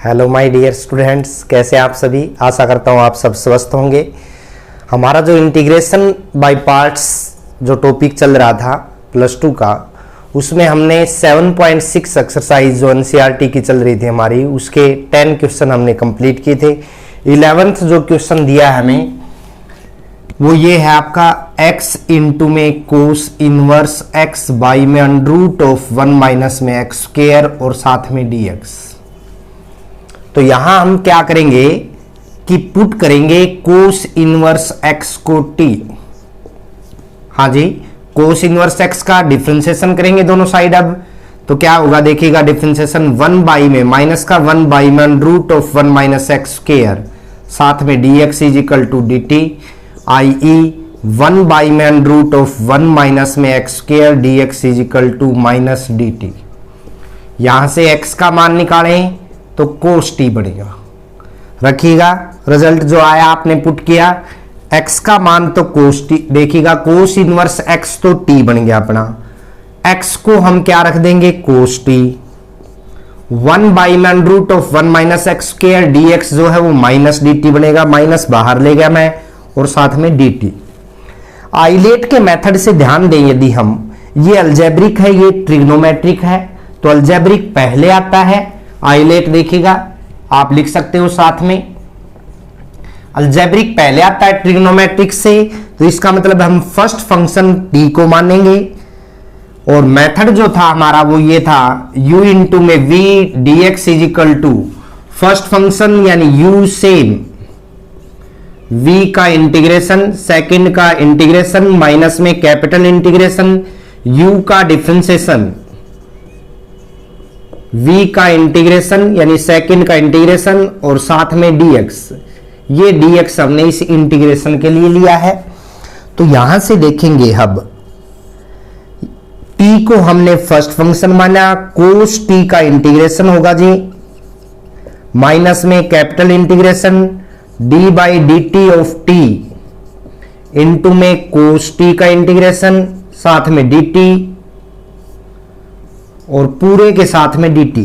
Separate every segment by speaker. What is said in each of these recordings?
Speaker 1: Hello my dear students, कैसे आप सभी। आशा करता हूँ आप सब स्वस्थ होंगे। हमारा जो इंटीग्रेशन बाय पार्ट्स जो टॉपिक चल रहा था प्लस 2 का, उसमें हमने 7.6 एक्सरसाइज जो एनसीईआरटी की चल रही थी हमारी, उसके 10 क्वेश्चन हमने कंप्लीट किए थे। 11th जो क्वेश्चन दिया है हमें वो ये है आपका x इंटू में कोस इनवर्स x बाई में अंडर रूट ऑफ 1 माइनस में x स्क्वायर और साथ में dx। तो यहां हम क्या करेंगे कि पुट करेंगे कोस इनवर्स x को t। हाँ जी, कोस इनवर्स x का डिफरेंशिएशन करेंगे दोनों साइड। अब तो क्या होगा देखिएगा, डिफरेंशिएशन 1 बाई में माइनस का 1 बाई में under root of 1 minus x square साथ में dx is equal to dt, i.e. 1 by में अंडर रूट ऑफ 1 माइनस में x square dx is equal to minus dt। यहां से x का मान निकालें तो कोस t बनेगा। रखिएगा रिजल्ट जो आया आपने पुट किया, x का मान तो कोस t, देखिएगा कोस इनवर्स x तो t बन गया अपना। x को हम क्या रख देंगे कोस t। 1 बाई में under root of 1 minus x square dx जो है वो माइनस dt बनेगा, माइनस बाहर ले गया मैं और साथ में dt। आइलेट के मेथड से ध्यान दें, यदि हम ये अलजेब्रिक है ये ट्रिग्नोमेट्रिक है तो अलजेब्रिक पहले आता है। आइलेट देखिएगा आप लिख सकते हो साथ में, अलजेब्रिक पहले आता है ट्रिग्नोमेट्रिक से, तो इसका मतलब हम फर्स्ट फंक्शन t को मानेंगे। और मेथड जो था हमारा वो ये था u इंटू में v dx is equal to first function यानी u सेम v का इंटीग्रेशन, सेकंड का इंटीग्रेशन माइनस में कैपिटल इंटीग्रेशन u का डिफरेंशिएशन, v का इंटीग्रेशन यानी सेकंड का इंटीग्रेशन और साथ में dx। ये dx हमने इस इंटीग्रेशन के लिए लिया है। तो यहां से देखेंगे अब t को हमने फर्स्ट फंक्शन माना, कोस t का इंटीग्रेशन होगा जी माइनस में capital integration d by D T of t into में कोस t का इंटीग्रेशन साथ में dt और पूरे के साथ में dt।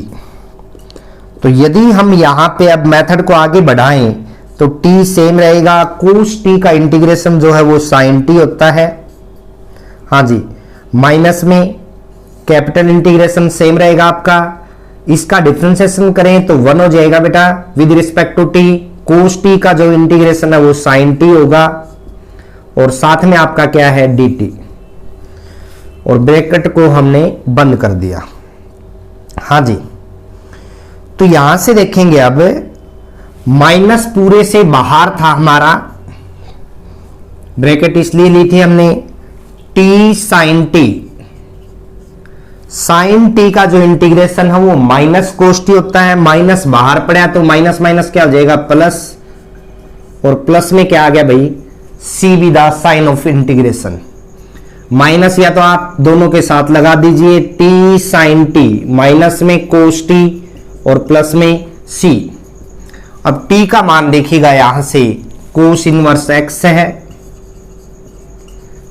Speaker 1: तो यदि हम यहां पे अब मेथड को आगे बढ़ाएं तो t सेम रहेगा, कोस t का इंटीग्रेशन जो है वो साइन t होता है। हाँ जी, माइनस में कैपिटल इंटीग्रेशन सेम रहेगा आपका, इसका डिफरेंशिएशन करें तो 1 हो जाएगा बेटा विद रिस्पेक्ट टू t। कोस t का जो इंटीग्रेशन है वो साइन t होगा और साथ में आपका क्या है dt, और ब्रैकेट को हमने बंद कर दिया। हाँ जी, तो यहां से देखेंगे अब माइनस पूरे से बाहर था हमारा, ब्रैकेट इसलिए ली थी हमने t sine t। Sine t का जो इंटीग्रेशन है वो माइनस कोस t होता है, माइनस बाहर पड़ा तो माइनस माइनस क्या हो जाएगा प्लस, और प्लस में क्या आ गया भाई c with the sign of integration. Minus या तो आप दोनों के साथ लगा दीजिए t साइन t, माइनस में कोस t और प्लस में c। अब t का मान देखिएगा यहां से कोस इनवर्स x है,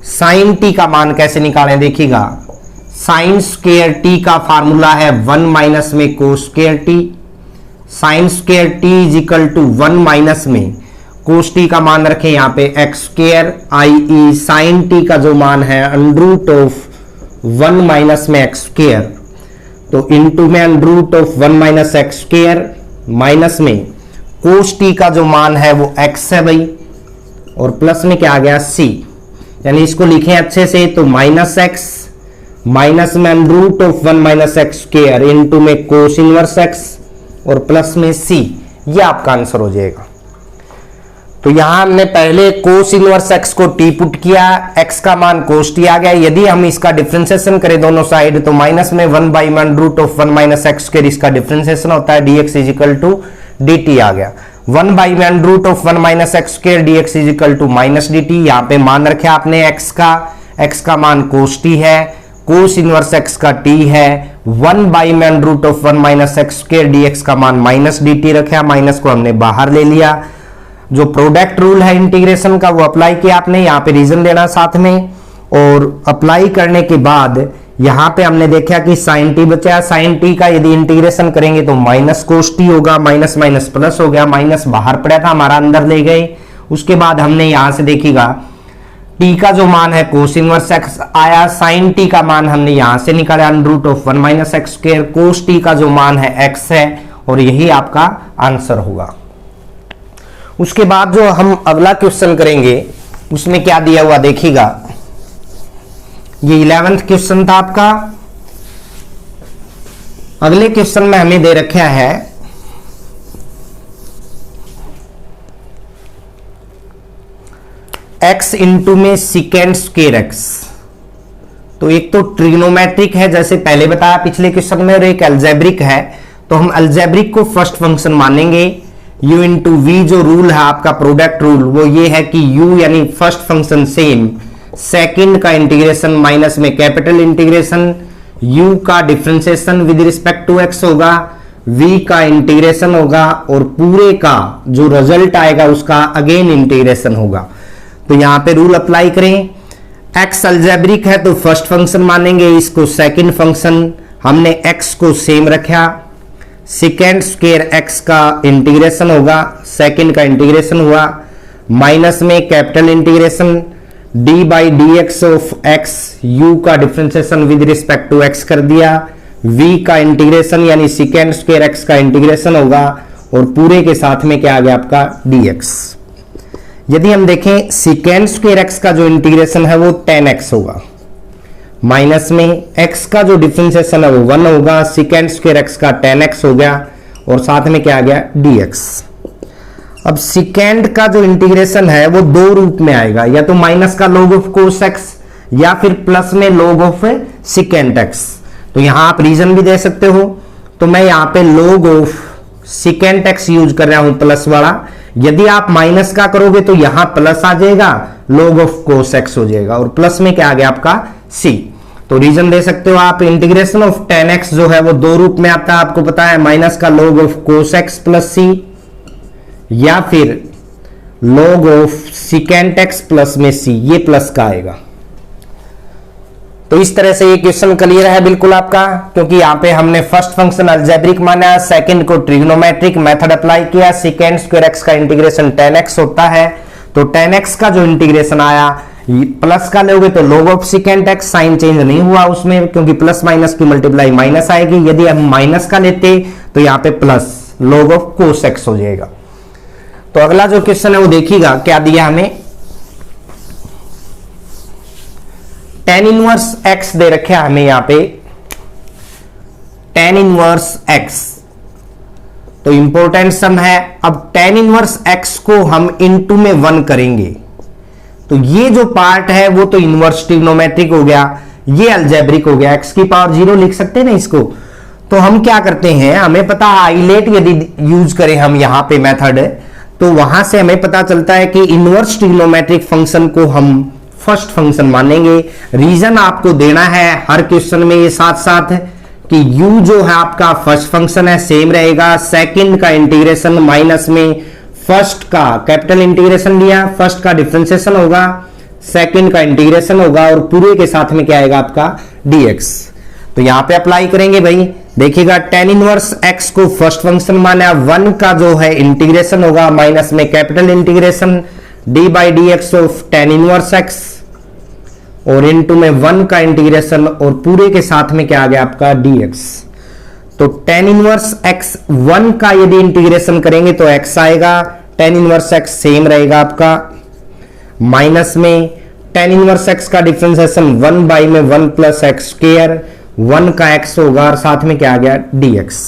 Speaker 1: साइन t का मान कैसे निकालें देखिएगा, साइन स्क्वायर t का फार्मूला है 1 माइनस में cos square t, sine square t is equal to 1 minus में कोस t का मान रखें यहाँ पे x square, i.e. Sign t का जो मान है अंडर रूट ऑफ 1 माइनस में एक्स स्क्वायर, तो इनटू में under root of 1 minus x square minus में कोस t का जो मान है वो x है भाई, और प्लस में क्या आ गया c, यानी इसको लिखें अच्छे से तो माइनस एक्स माइनस में under root of 1 minus x square into में कोस इनवर्स x और प्लस में c। ये आपका आंसर हो जाएगा। तो यहां हमने पहले कोस इनवर्स x को t पुट किया, x का मान कोस t आ गया। यदि हम इसका डिफरेंशिएशन करें दोनों साइड तो माइनस में 1 बाई में under root of 1 minus x square इसका डिफरेंशिएशन होता है dx is equal to dt आ गया। 1 बाई में under root of 1 minus x square dx is equal to minus dt। यहाँ पे मान रखे आपने x का मान कोस t है, कोस इनवर्स x का t है, 1 बाई में under root of 1 minus x square dx का मान माइनस dt रखा, माइनस को हमने बाहर ले लिया। जो प्रोडक्ट रूल है इंटीग्रेशन का वो अप्लाई किया आपने, यहाँ पे रीजन देना साथ में, और अप्लाई करने के बाद यहां पे हमने देखा कि साइन टी बचा, साइन टी का यदि इंटीग्रेशन करेंगे तो माइनस कोस टी होगा, माइनस माइनस प्लस हो गया, माइनस बाहर पड़ा था हमारा अंदर ले गए। उसके बाद हमने यहां से देखिएगा टी का जो मान है कोस इनवर्स एक्स आया, साइन टी का मान हमने यहां से निकाला under root of 1 minus x square, cos t का जो मान है एक्स है और यही आपका आंसर होगा। उसके बाद जो हम अगला क्वेश्चन करेंगे उसमें क्या दिया हुआ देखिएगा, ये 11th क्वेश्चन था आपका। अगले क्वेश्चन में हमें दे रखा है x इंटू में सिकेंड स्क्वायर एक्स। तो एक तो ट्रिग्नोमेट्रिक है जैसे पहले बताया पिछले क्वेश्चन में, और एक अलजेब्रिक है। तो हम अलजेब्रिक को फर्स्ट फंक्शन मानेंगे। u इंटू वी जो रूल है आपका प्रोडक्ट रूल वो ये है कि u यानी फर्स्ट फंक्शन सेम, सेकंड का इंटीग्रेशन माइनस में कैपिटल इंटीग्रेशन, u का differentiation with respect to x होगा, v का इंटीग्रेशन होगा और पूरे का जो रिजल्ट आएगा उसका अगेन इंटीग्रेशन होगा। तो यहां पे रूल अप्लाई करें, x अलजेब्रिक है तो फर्स्ट फंक्शन मानेंगे, इसको सेकंड फंक्शन, हमने x को सेम रखा, सेकेंड स्क्वायर x का इंटीग्रेशन होगा, सेकंड का इंटीग्रेशन हुआ, माइनस में capital integration d by d x of x, u का differentiation with respect to x कर दिया, v का इंटीग्रेशन यानी सेकेंड स्क्वायर x का इंटीग्रेशन होगा और पूरे के साथ में क्या आ गया आपका dx। यदि हम देखें सेकेंड स्क्वायर x का जो इंटीग्रेशन है वो 10x होगा, माइनस में x का जो डिफरेंशिएशन है वो 1 होगा, सेकेंड स्क्वायर x का 10x हो गया और साथ में क्या आ गया dx। अब सेकेंड का जो इंटीग्रेशन है वो दो रूप में आएगा, या तो माइनस का log ऑफ cos x या फिर प्लस में log ऑफ सेकेंड x। तो यहां आप रीजन भी दे सकते हो, तो मैं यहां पे log of second x use कर रहा हूं प्लस वाला। यदि आप माइनस का करोगे तो यहां प्लस आ जाएगा, log ऑफ cos x हो जाएगा और प्लस में क्या आ गया आपका c। तो रीजन दे सकते हो आप, इंटीग्रेशन ऑफ 10x जो है वो दो रूप में आता है, आपको पता है, माइनस का log of cos x plus c या फिर log of second x plus में c, ये प्लस का आएगा। तो इस तरह से ये क्वेश्चन क्लियर है बिल्कुल आपका, क्योंकि यहाँ पे हमने फर्स्ट फंक्शन अलजेब्रिक माना, सेकंड को ट्रिग्नोमेट्रिक मेथड अप्लाई किया, सेकेंड स्क्वायर एक्स का इंटीग्रेशन 10x होता है। तो 10x का जो इंटीग्रेशन आया प्लस का लोगे तो log of second x, sine change नहीं हुआ उसमें क्योंकि प्लस माइनस की मल्टीप्लाई माइनस आएगी। यदि हम माइनस का लेते तो यहाँ पे plus log of cos x हो जाएगा। तो अगला जो क्वेश्चन है वो देखिएगा क्या दिया हमें, tan इनवर्स x दे रखे हमें यहां पे, tan इनवर्स x तो इंपॉर्टेंट सम है। अब tan इनवर्स x को हम इनटू में 1 करेंगे तो ये जो पार्ट है वो तो इनवर्स ट्रिग्नोमेट्रिक हो गया, ये अलजेब्रिक हो गया, x की पावर 0 लिख सकते हैं ना इसको। तो हम क्या करते हैं, हमें पता हाईलाइट यदि यूज करें हम यहां पे मेथड तो वहां से हमें पता चलता है कि इनवर्स ट्रिग्नोमेट्रिक फंक्शन को हम फर्स्ट फंक्शन मानेंगे। रीजन आपको देना है हर क्वेश्चन में ये साथ साथ कि u जो है आपका फर्स्ट फंक्शन है सेम रहेगा, सेकंड का इंटीग्रेशन माइनस में फर्स्ट का कैपिटल इंटीग्रेशन लिया, फर्स्ट का डिफरेंशिएशन होगा, सेकंड का इंटीग्रेशन होगा और पूरे के साथ में क्या आएगा आपका dx। तो यहां पे अप्लाई करेंगे भाई, देखिएगा tan इनवर्स x को फर्स्ट फंक्शन माना, 1 का जो है इंटीग्रेशन होगा माइनस में capital integration d by d x of tan inverse x और इनटू में 1 का इंटीग्रेशन और पूरे के साथ में क्या आ गया आपका dx। तो tan इनवर्स x 1 का यदि इंटीग्रेशन करेंगे तो x आएगा, tan इनवर्स x सेम रहेगा आपका, माइनस में tan इनवर्स x का डिफरेंशिएशन 1 बाई में 1 प्लस एक्स स्क्वायर, 1 का x होगा और साथ में क्या आ गया dx।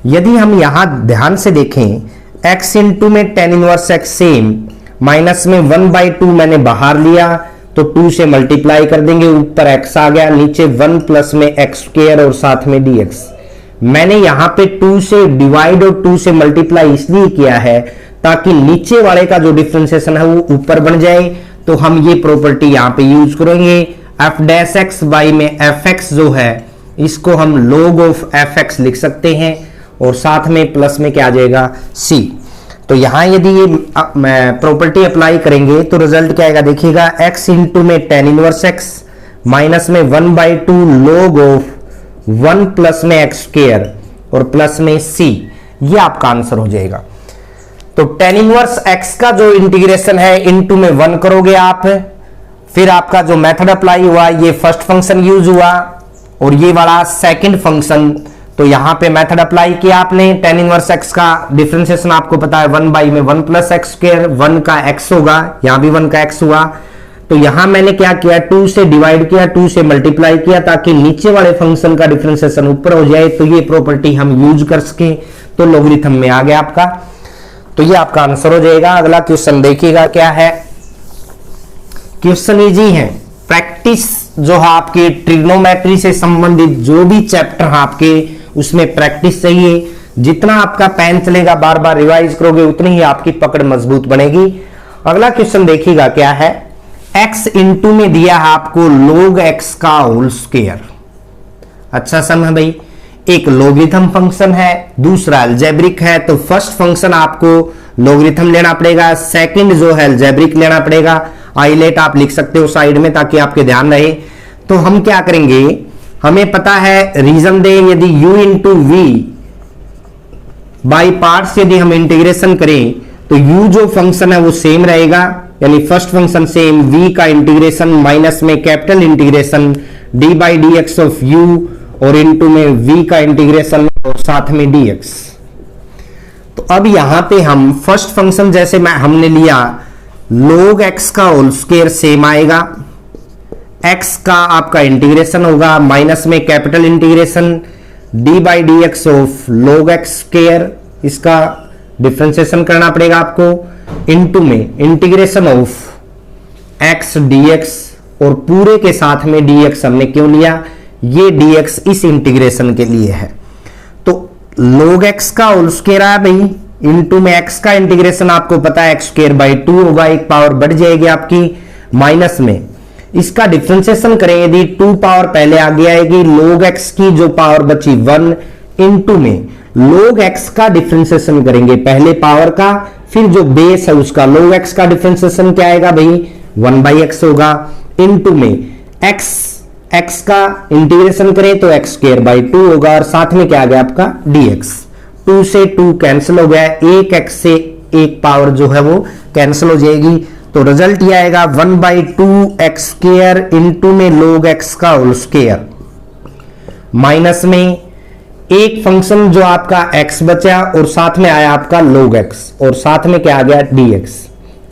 Speaker 1: यदि हम यहां ध्यान से देखें x इंटू में tan inverse x same, minus में 1/2 मैंने बाहर लिया तो 2 से मल्टीप्लाई कर देंगे, ऊपर x आ गया, नीचे 1 प्लस में एक्स स्क्वायर और साथ में dx। मैंने यहां पे 2 से डिवाइड और 2 से मल्टीप्लाई इसलिए किया है ताकि नीचे वाले का जो डिफरेंशिएशन है वो ऊपर बन जाए। तो हम ये प्रॉपर्टी यहां पे यूज करेंगे, एफ डैश एक्स बाई में एफ एक्स जो है इसको हम log ऑफ एफ एक्स लिख सकते हैं और साथ में प्लस में क्या आ जाएगा c। तो यहां यदि ये प्रॉपर्टी अप्लाई करेंगे तो रिजल्ट क्या आएगा देखिएगा, x इंटू में tan इनवर्स x माइनस में 1/2 log ऑफ 1 प्लस में एक्स स्क्वायर और प्लस में c, ये आपका आंसर हो जाएगा। तो tan इनवर्स x का जो इंटीग्रेशन है इनटू में 1 करोगे आप, फिर आपका जो मेथड अप्लाई हुआ ये फर्स्ट फंक्शन यूज हुआ और ये वाला सेकंड फंक्शन, तो यहां पे मेथड अप्लाई किया आपने। tan इनवर्स x का डिफरेंशिएशन आपको पता है 1 में 1 प्लस एक्स स्क्वायर, 1 का x होगा, यहां भी 1 का x हुआ। तो यहां मैंने क्या किया, 2 से डिवाइड किया, 2 से मल्टीप्लाई किया ताकि नीचे वाले फंक्शन का डिफरेंशिएशन ऊपर हो जाए, तो ये प्रॉपर्टी हम यूज कर सके। तो लॉगरिथम में आ गया आपका, तो ये आपका आंसर हो जाएगा। अगला क्वेश्चन देखिएगा क्या है। क्वेश्चन इजी है, प्रैक्टिस जो है आपके ट्रिग्नोमेट्री से संबंधित जो भी चैप्टर है आपके उसमें प्रैक्टिस चाहिए। जितना आपका पेन चलेगा, बार बार रिवाइज करोगे, उतनी ही आपकी पकड़ मजबूत बनेगी। अगला क्वेश्चन देखिएगा क्या है। x इंटू में दिया है आपको log x का होल स्क्वायर। अच्छा सम है भाई, एक लॉगरिथम फंक्शन है, दूसरा अलजेब्रिक है, तो फर्स्ट फंक्शन आपको लॉगरिथम लेना पड़ेगा, सेकंड जो है अलजेब्रिक लेना पड़ेगा। आइलेट आप लिख सकते हो साइड में ताकि आपके ध्यान रहे। तो हम क्या करेंगे, हमें पता है रीजन दे, यदि u into v by parts यदि हम इंटीग्रेशन करें तो u जो फंक्शन है वो सेम रहेगा, यानी फर्स्ट फंक्शन सेम, v का इंटीग्रेशन माइनस में capital integration d by d x of u और इंटू में v का इंटीग्रेशन और साथ में dx। तो अब यहां पे हम फर्स्ट फंक्शन जैसे हमने लिया log x का होल स्क्वायर सेम आएगा, x का आपका इंटीग्रेशन होगा माइनस में capital integration d by d x of log x square, इसका डिफरेंशिएशन करना पड़ेगा आपको, इंटू में इंटीग्रेशन ऑफ x dx और पूरे के साथ में dx हमने क्यों लिया, ये dx इस इंटीग्रेशन के लिए है। तो log x का होल स्क्वायर है भाई, इंटू में x का इंटीग्रेशन आपको पता है x स्क्वायर बाई 2 होगा, एक पावर बढ़ जाएगी आपकी, माइनस में इसका डिफरेंशिएशन करें यदि 2 पावर पहले आगे आएगी, log x की जो पावर बची 1, इंटू में log x का डिफरेंशिएशन करेंगे पहले पावर का, फिर जो बेस है उसका log x का डिफरेंशिएशन क्या आएगा भाई 1/x होगा, इंटू में x का इंटीग्रेशन करें तो x स्क्वायर बाई 2 होगा और साथ में क्या आ गया आपका dx। 2 से 2 कैंसिल हो गया, एक x से एक पावर जो है वो कैंसिल हो जाएगी, तो रिजल्ट ये आएगा 1/2 x स्क्वायर इंटू में log x का होल स्क्वायर माइनस में एक फंक्शन जो आपका x बचा और साथ में आया आपका log x और साथ में क्या आ गया dx।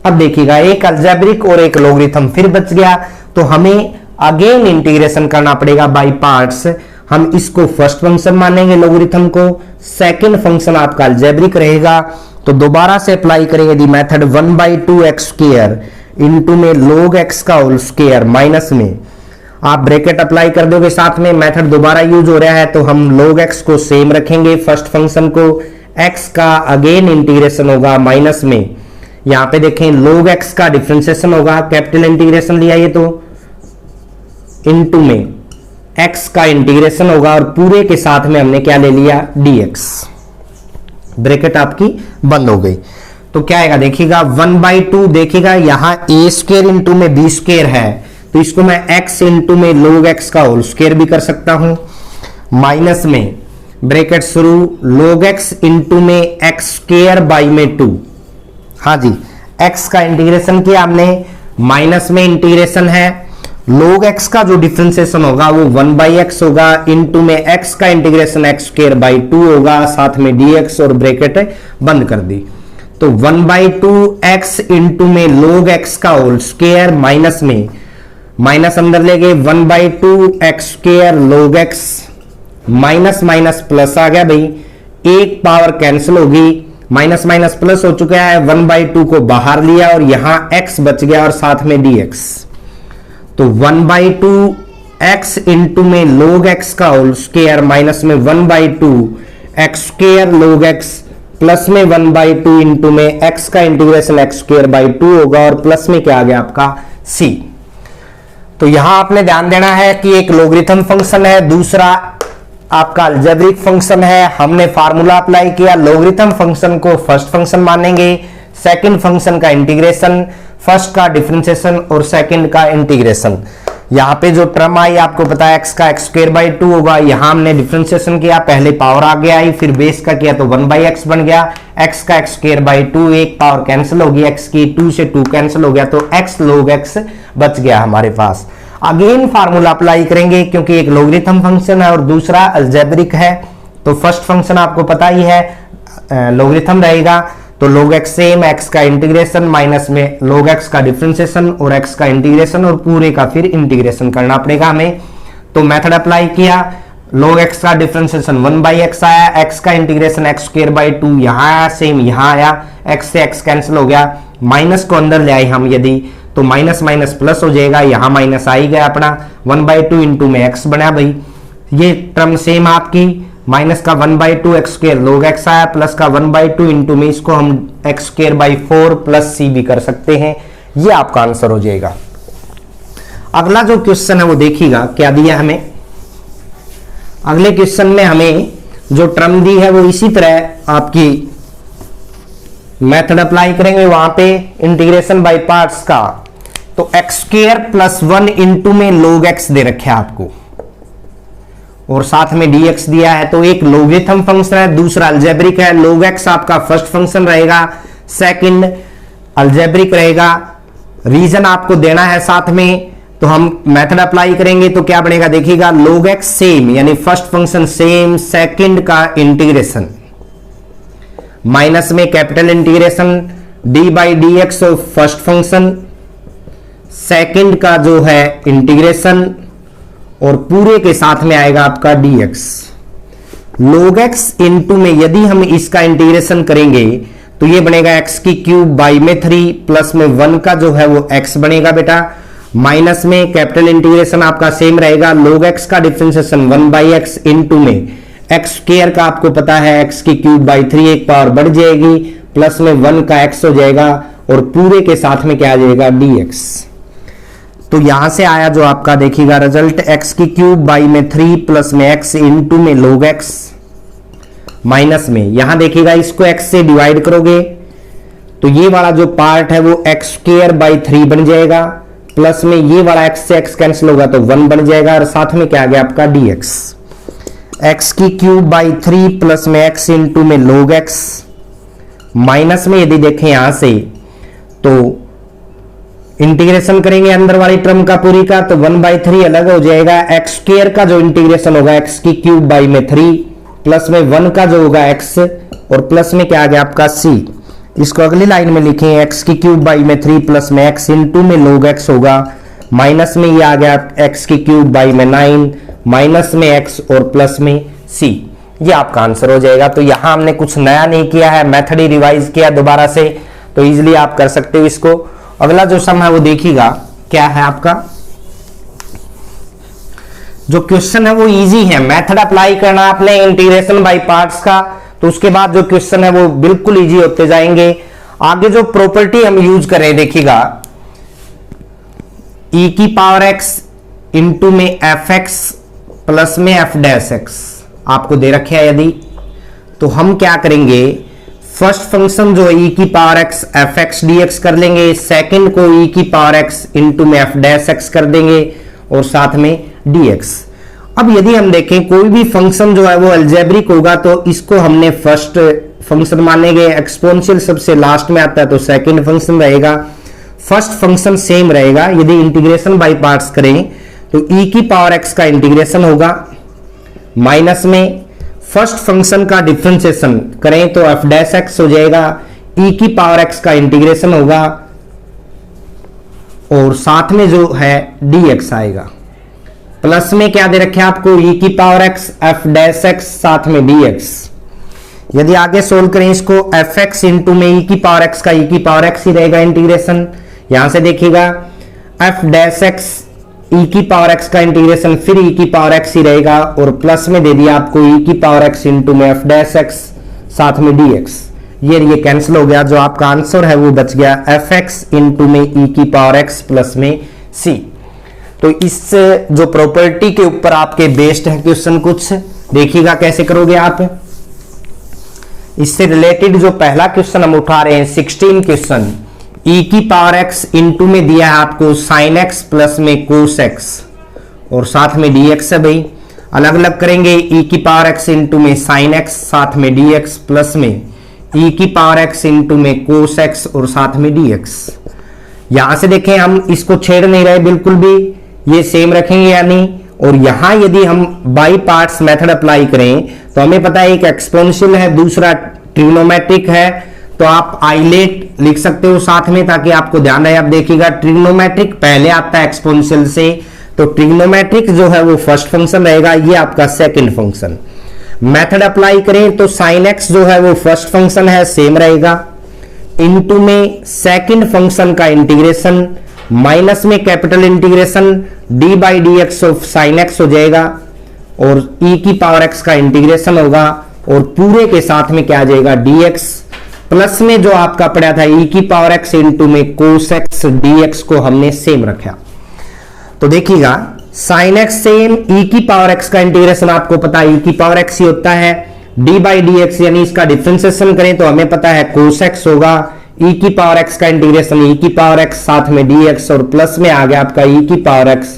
Speaker 1: अब देखिएगा एक अलजेब्रिक और एक लॉगरिथम फिर बच गया, तो हमें अगेन इंटीग्रेशन करना पड़ेगा बाय पार्ट्स। हम इसको फर्स्ट फंक्शन मानेंगे लॉगरिथम को, सेकंड फंक्शन आपका अलजेब्रिक रहेगा, तो दोबारा से अप्लाई करेंगे यदि मेथड 1/2 x स्क्वायर इंटू में log x का होल स्क्वायर माइनस में आप ब्रैकेट अप्लाई कर दोगे, साथ में मेथड दोबारा यूज हो रहा है तो हम log x को सेम रखेंगे, फर्स्ट फंक्शन को, x का अगेन इंटीग्रेशन होगा माइनस में, यहां पे देखें log x का डिफरेंशिएशन होगा, कैपिटल इंटीग्रेशन लिया ये तो, इंटू में x का इंटीग्रेशन होगा और पूरे के साथ में हमने क्या ले लिया dx, ब्रैकेट आपकी बंद हो गई। तो क्या आएगा देखिएगा 1/2, देखिएगा यहां a स्क्वायर इंटू में b स्क्वायर है, तो इसको मैं x इंटू में log x का होल स्क्वायर भी कर सकता हूं, माइनस में ब्रैकेट शुरू log x इंटू में x स्क्वायर बाई में 2। हाँ जी, x का इंटीग्रेशन किया हमने, माइनस में इंटीग्रेशन है, log x का जो डिफरेंशिएशन होगा वो 1/x होगा, इंटू में x का इंटीग्रेशन x स्क्वायर बाई 2 होगा, साथ में dx और ब्रैकेट बंद कर दी। तो 1/2x इंटू में log x का होल स्क्वायर माइनस में, माइनस अंदर ले गए 1/2x square log x, minus minus plus आ गया भाई, एक पावर कैंसिल होगी, माइनस माइनस प्लस हो चुका है, 1/2 को बाहर लिया और यहां x बच गया और साथ में dx। तो 1/2x इंटू में log x का होल स्क्वायर माइनस में 1/2x square log x plus में 1/2 इंटू में x का इंटीग्रेशन x स्क्वायर बाई 2 होगा और प्लस में क्या आ गया आपका c। तो यहां आपने ध्यान देना है कि एक लॉगरिथम फंक्शन है, दूसरा आपका अलजेब्रिक फंक्शन है। हमने फार्मूला अप्लाई किया, लॉगरिथम फंक्शन को फर्स्ट फंक्शन मानेंगे, सेकंड फंक्शन का इंटीग्रेशन, फर्स्ट का डिफरेंशिएशन और सेकंड का इंटीग्रेशन। यहाँ पे जो टर्म आई आपको पता है x का x² होगा। यहाँ हमने डिफरेंशिएशन किया, पहले पावर आगे आई, फिर बेस का किया तो 1/x बन गया। x का x², एक पावर कैंसिल होगी, x की 2 से 2 कैंसिल हो गया तो x log x बच गया हमारे पास। अगेन फार्मूला अप्लाई करेंगे क्योंकि एक लॉगरिथम फंक्शन है और दूसरा अलजेब्रिक है। तो फर्स्ट फंक्शन आपको पता ही है लॉगरिथम रहेगा, तो log x सेम, x का इंटीग्रेशन माइनस में log x का डिफरेंशिएशन और x का इंटीग्रेशन और पूरे का फिर इंटीग्रेशन करना पड़ेगा हमें। तो मेथड अप्लाई किया, log x का डिफरेंशिएशन 1/x आया, x का इंटीग्रेशन x², यहाँ आया सेम, यहाँ आया, x से x कैंसिल हो गया, माइनस को अंदर ले आए हम यदि तो माइनस माइनस प्लस हो जाएगा, यहाँ माइनस आ ही गया अपना, 1/2 इंटू में x बना भाई। ये टर्म सेम आपकी, माइनस का 1/2 x² log x आया, प्लस का 1/2 इंटू में इसको हम x²/4 प्लस c भी कर सकते हैं। ये आपका आंसर हो जाएगा। अगला जो क्वेश्चन है वो देखिएगा क्या दिया हमें। अगले क्वेश्चन में हमें जो टर्म दी है वो इसी तरह आपकी मेथड अप्लाई करेंगे वहां पे इंटीग्रेशन बाय पार्ट्स का। तो x² + 1 इंटू में log x दे रखे आपको और साथ में dx दिया है। तो एक लॉगरिथम फंक्शन है, दूसरा अलजेब्रिक है। log x आपका फर्स्ट फंक्शन रहेगा, सेकंड अलजेब्रिक रहेगा। रीजन आपको देना है साथ में, तो हम मेथड अप्लाई करेंगे तो क्या बनेगा देखिएगा, log x सेम यानी फर्स्ट फंक्शन सेम, सेकंड का इंटीग्रेशन माइनस में capital integration d/dx of first function, second का जो है इंटीग्रेशन और पूरे के साथ में आएगा आपका dx। log x इंटू में यदि हम इसका इंटीग्रेशन करेंगे तो ये बनेगा x³ प्लस में 1 का जो है वो x बनेगा बेटा, माइनस में कैपिटल इंटीग्रेशन आपका सेम रहेगा, log x का डिफरेंशिएशन 1/x इंटू में x² का आपको पता है x³ 1 पावर बढ़ जाएगी, प्लस में 1 का x हो जाएगा और पूरे के साथ में क्या आ जाएगा dx। तो यहां से आया जो आपका देखिएगा रिजल्ट x³ प्लस में x इंटू में log x माइनस में, यहां देखिएगा इसको x से डिवाइड करोगे तो ये वाला जो पार्ट है वो x² बन जाएगा, प्लस में ये वाला x से x कैंसिल होगा तो 1 बन जाएगा और साथ में क्या आ गया आपका dx। x³ प्लस में x इंटू में log x माइनस में यदि देखें यहां से तो इंटीग्रेशन करेंगे अंदर वाली टर्म का पूरी का तो 1/3 अलग हो जाएगा, x² का जो इंटीग्रेशन होगा x³ प्लस में 1 का जो होगा x और प्लस में क्या आ गया आपका c। इसको अगली लाइन में लिखें x³ प्लस में x इंटू में log x होगा, माइनस में ये आ गया x³ माइनस में x और प्लस में c। ये आपका आंसर हो जाएगा। तो यहां हमने कुछ नया नहीं किया है, मेथड ही रिवाइज किया दोबारा से, तो इजीली आप कर सकते हो इसको। अगला जो सम है वो देखिएगा क्या है आपका। जो क्वेश्चन है वो इजी है, मेथड अप्लाई करना आपने इंटीग्रेशन बाय पार्ट्स का, तो उसके बाद जो क्वेश्चन है वो बिल्कुल इजी होते जाएंगे। आगे जो प्रॉपर्टी हम यूज कर रहे हैं देखिएगा, e⁻x इंटू में fx प्लस में f' आपको दे रखे है यदि, तो हम क्या करेंगे, फर्स्ट फंक्शन जो e⁻x fx dx कर लेंगे, सेकंड को e⁻x इंटू में f' कर देंगे और साथ में dx। अब यदि हम देखें कोई भी फंक्शन जो है वो अलजेब्रिक होगा तो इसको हमने फर्स्ट फंक्शन मानेंगे, एक्सपोनेंशियल सबसे लास्ट में आता है तो सेकंड फंक्शन रहेगा, फर्स्ट फंक्शन सेम रहेगा। यदि इंटीग्रेशन बाय पार्ट्स करें तो e⁻x का इंटीग्रेशन होगा, माइनस में फर्स्ट फंक्शन का डिफरेंशिएशन करें तो f' हो जाएगा, e⁻x का इंटीग्रेशन होगा और साथ में जो है dx आएगा, प्लस में क्या दे रखे आपको e⁻x f' साथ में dx। यदि आगे सोल्व करें इसको, fx इंटू में e⁻x का e⁻x ही रहेगा इंटीग्रेशन, यहां से देखिएगा f' e⁻x का इंटीग्रेशन फिर e⁻x ही रहेगा और प्लस में दे दिया आपको e⁻x इंटू में f' साथ में dx। ये कैंसिल हो गया, जो आपका आंसर है वो बच गया fx इंटू में e⁻x प्लस में c। तो इस जो प्रॉपर्टी के ऊपर आपके बेस्ड है क्वेश्चन, कुछ देखिएगा कैसे करोगे आप। इससे रिलेटेड जो पहला क्वेश्चन हम उठा रहे हैं 16 क्वेश्चन, ई की पावर एक्स इंटू में दिया है आपको साइन एक्स प्लस में कोस एक्स और साथ में डी एक्स है भाई। अलग अलग करेंगे, ई की पावर एक्स इंटू में साइन एक्स साथ में डी एक्स प्लस में ई की पावर एक्स इंटू में कोस एक्स और साथ में डी एक्स। यहां से देखें हम इसको छेड़ नहीं रहे बिल्कुल भी, ये सेम रखेंगे या नहीं। और यहां यदि हम बाई पार्ट्स मेथड अप्लाई करें तो हमें पता है एक एक्सपोनेंशियल है, दूसरा ट्रिग्नोमेट्रिक है, तो आप आइलेट लिख सकते हो साथ में ताकि आपको ध्यान रहे। आप देखिएगा ट्रिग्नोमेट्रिक पहले आता है एक्सपोनेंशियल से, तो ट्रिग्नोमेट्रिक जो है वो फर्स्ट फंक्शन रहेगा, ये आपका सेकंड फंक्शन। मेथड अप्लाई करें तो साइन एक्स जो है वो फर्स्ट फंक्शन है, सेम रहेगा, इनटू में सेकंड फंक्शन का इंटीग्रेशन माइनस में capital integration D by d x of sine x हो जाएगा और ई की पावर एक्स का इंटीग्रेशन होगा और पूरे के साथ में क्या आ जाएगा डी एक्स प्लस में जो आपका पड़ा था ई की पावर एक्स इंटू में कोस एक्स डी एक्स को हमने सेम रखा। तो देखिएगा साइन एक्स सेम, ई की पावर एक्स का इंटीग्रेशन आपको पता है ई की पावर एक्स ही होता है, डी बाई डी एक्स यानी इसका डिफरेंशिएशन करें तो हमें पता है कोस एक्स होगा, ई की पावर एक्स का इंटीग्रेशन ई की पावर एक्स साथ में डी एक्स और प्लस में आ गया आपका ई की पावर एक्स